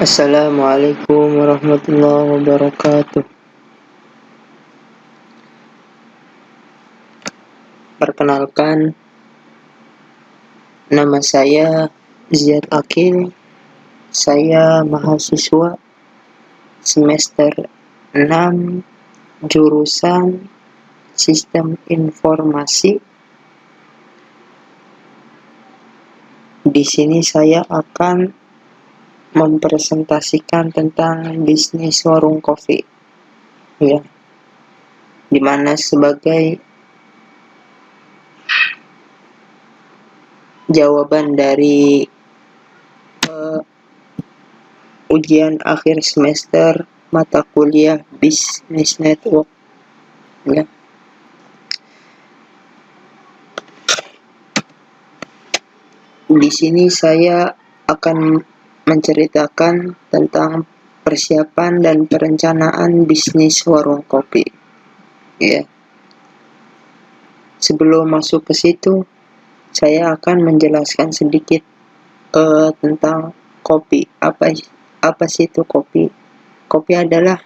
Assalamualaikum warahmatullahi wabarakatuh. Perkenalkan, nama saya Ziyad Akil. Saya mahasiswa semester 6 jurusan Sistem Informasi. Di sini saya akan mempresentasikan tentang bisnis warung kopi, ya, dimana sebagai jawaban dari ujian akhir semester mata kuliah Business Network, ya. Di sini saya akan menceritakan tentang persiapan dan perencanaan bisnis warung kopi, ya. Sebelum masuk ke situ, saya akan menjelaskan sedikit tentang kopi. Apa sih itu kopi? Kopi adalah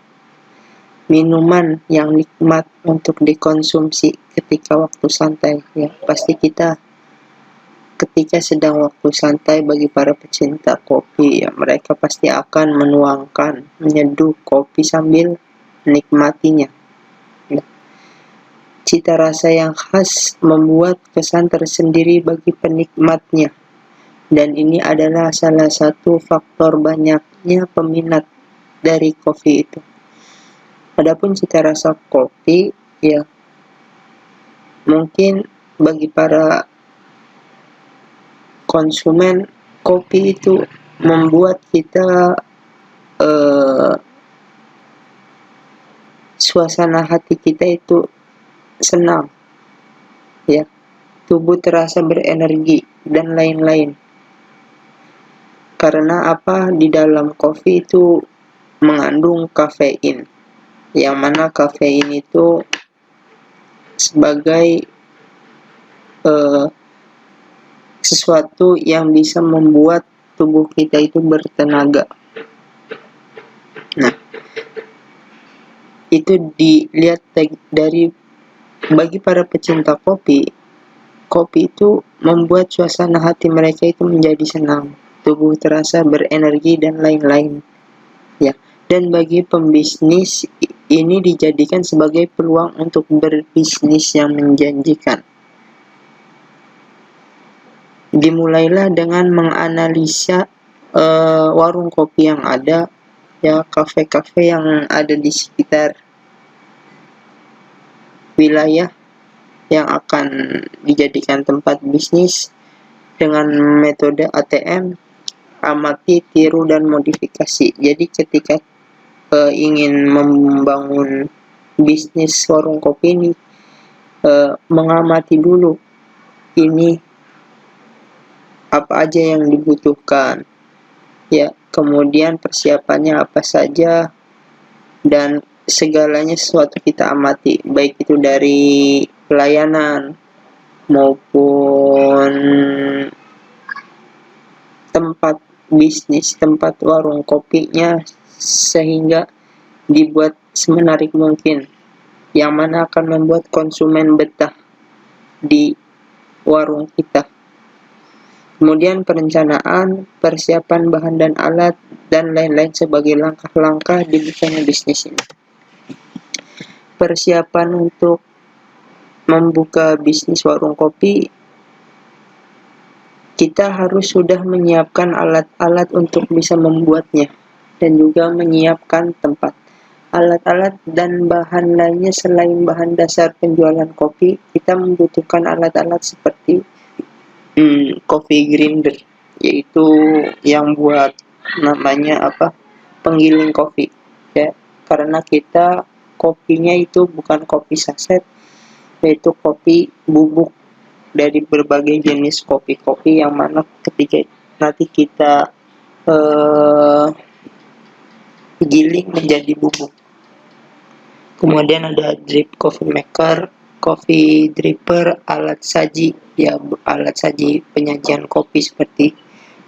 minuman yang nikmat untuk dikonsumsi ketika waktu santai, ya. Pasti kita ketika sedang waktu santai, bagi para pecinta kopi, ya, mereka pasti akan menyeduh kopi sambil menikmatinya, ya. Cita rasa yang khas membuat kesan tersendiri bagi penikmatnya, dan ini adalah salah satu faktor banyaknya peminat dari kopi itu. Adapun cita rasa kopi, ya, mungkin bagi para konsumen kopi itu membuat kita suasana hati kita itu senang, ya, tubuh terasa berenergi dan lain-lain. Karena apa? Di dalam kopi itu mengandung kafein, yang mana kafein itu sebagai sesuatu yang bisa membuat tubuh kita itu bertenaga. Nah, itu dilihat dari bagi para pecinta kopi, kopi itu membuat suasana hati mereka itu menjadi senang, tubuh terasa berenergi dan lain-lain, ya. Dan bagi pembisnis ini dijadikan sebagai peluang untuk berbisnis yang menjanjikan. Dimulailah dengan menganalisa warung kopi yang ada, ya, kafe-kafe yang ada di sekitar wilayah yang akan dijadikan tempat bisnis dengan metode ATM, amati, tiru, dan modifikasi. Jadi ketika ingin membangun bisnis warung kopi ini, mengamati dulu ini apa aja yang dibutuhkan, ya, kemudian persiapannya apa saja, dan segalanya sesuatu kita amati, baik itu dari pelayanan maupun tempat bisnis, tempat warung kopinya, sehingga dibuat semenarik mungkin, yang mana akan membuat konsumen betah di warung kita. Kemudian perencanaan, persiapan bahan dan alat, dan lain-lain sebagai langkah-langkah dibukanya bisnis ini. Persiapan untuk membuka bisnis warung kopi, kita harus sudah menyiapkan alat-alat untuk bisa membuatnya, dan juga menyiapkan tempat. Alat-alat dan bahan lainnya selain bahan dasar penjualan kopi, kita membutuhkan alat-alat seperti coffee grinder, yaitu yang buat namanya penggiling kopi, ya. Karena kita kopinya itu bukan kopi saset, yaitu kopi bubuk dari berbagai jenis kopi-kopi, yang mana ketika nanti kita giling menjadi bubuk. Kemudian ada drip coffee maker, coffee dripper, alat saji, ya, alat saji penyajian kopi seperti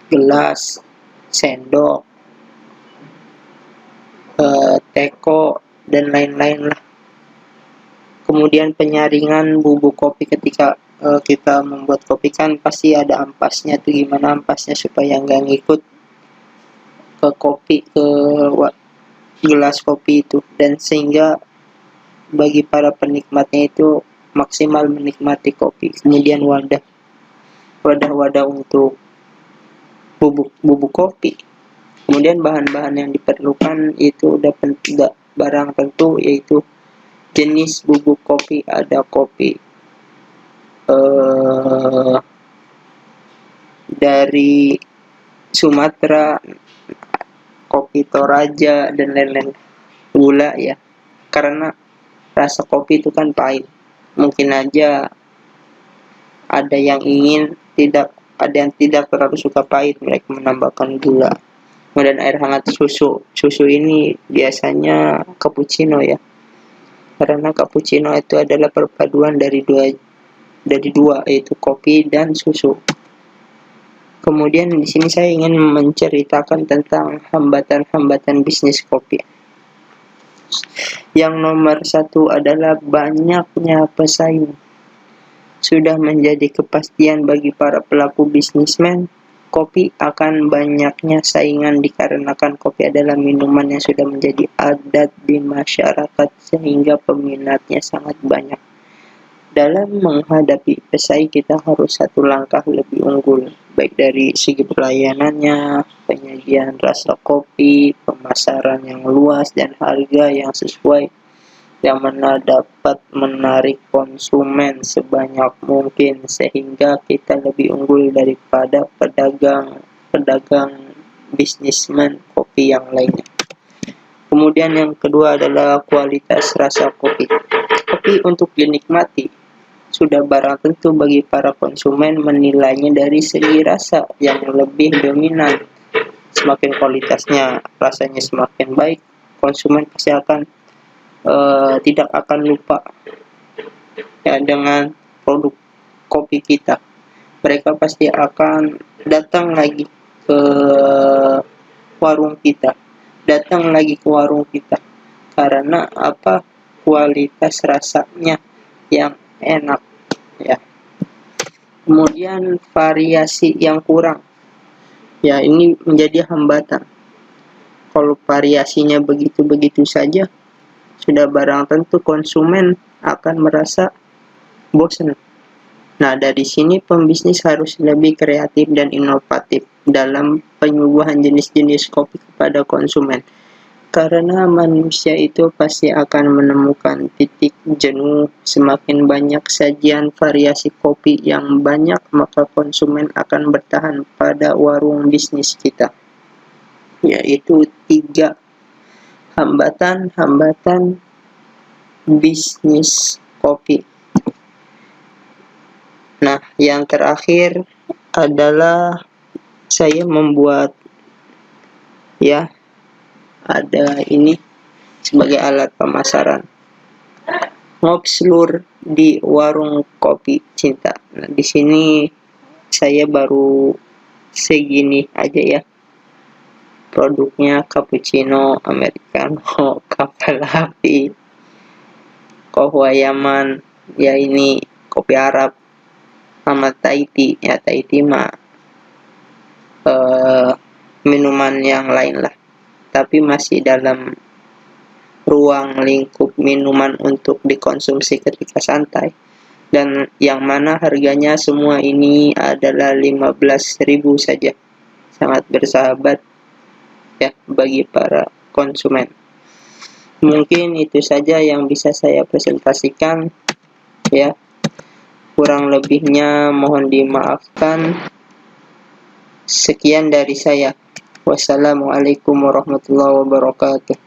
gelas, sendok, teko, dan lain-lain lah. Kemudian penyaringan bubuk kopi ketika kita membuat kopi kan pasti ada ampasnya tuh, gimana ampasnya supaya nggak ngikut ke kopi, ke gelas kopi itu, dan sehingga bagi para penikmatnya itu maksimal menikmati kopi. Kemudian wadah-wadah untuk bubuk kopi. Kemudian bahan-bahan yang diperlukan itu udah barang tentu, yaitu jenis bubuk kopi. Ada kopi dari Sumatera, kopi Toraja, dan lain-lain. Gula ya, karena rasa kopi itu kan pahit. Mungkin aja ada yang tidak terlalu suka pahit, mereka menambahkan gula. Kemudian air hangat, susu ini biasanya cappuccino ya, karena cappuccino itu adalah perpaduan dari dua yaitu kopi dan susu. Kemudian di sini saya ingin menceritakan tentang hambatan-hambatan bisnis kopi. Yang nomor satu adalah banyaknya pesaing. Sudah menjadi kepastian bagi para pelaku bisnismen, kopi akan banyaknya saingan dikarenakan kopi adalah minuman yang sudah menjadi adat di masyarakat sehingga peminatnya sangat banyak. Dalam menghadapi pesaing, kita harus satu langkah lebih unggul, baik dari segi pelayanannya, penyajian rasa kopi, pemasaran yang luas, dan harga yang sesuai, yang mana dapat menarik konsumen sebanyak mungkin sehingga kita lebih unggul daripada pedagang bisnismen kopi yang lainnya. Kemudian yang kedua adalah kualitas rasa kopi. Kopi untuk dinikmati sudah barang tentu bagi para konsumen menilainya dari segi rasa yang lebih dominan. Semakin kualitasnya, rasanya semakin baik, konsumen pasti akan tidak akan lupa ya dengan produk kopi kita. Mereka pasti akan datang lagi ke warung kita, karena apa? Kualitas rasanya yang enak ya. Kemudian variasi yang kurang ya, ini menjadi hambatan. Kalau variasinya begitu-begitu saja, sudah barang tentu konsumen akan merasa bosan. Nah, dari sini pembisnis harus lebih kreatif dan inovatif dalam penyuguhan jenis-jenis kopi kepada konsumen. Karena manusia itu pasti akan menemukan titik jenuh. Semakin banyak sajian variasi kopi yang banyak, maka konsumen akan bertahan pada warung bisnis kita. Yaitu 3 hambatan bisnis kopi. Nah, yang terakhir adalah saya membuat ya, ada ini sebagai alat pemasaran. Ngobslur di warung kopi cinta. Nah, di sini saya baru segini aja ya. Produknya cappuccino, americano, kapal api, kohwa Yaman, ya ini kopi Arab, sama Thai tea. Ya, Thai tea mah minuman yang lain lah, tapi masih dalam ruang lingkup minuman untuk dikonsumsi ketika santai, dan yang mana harganya semua ini adalah 15.000 saja. Sangat bersahabat ya bagi para konsumen. Mungkin itu saja yang bisa saya presentasikan ya. Kurang lebihnya mohon dimaafkan. Sekian dari saya. Wassalamualaikum warahmatullahi wabarakatuh.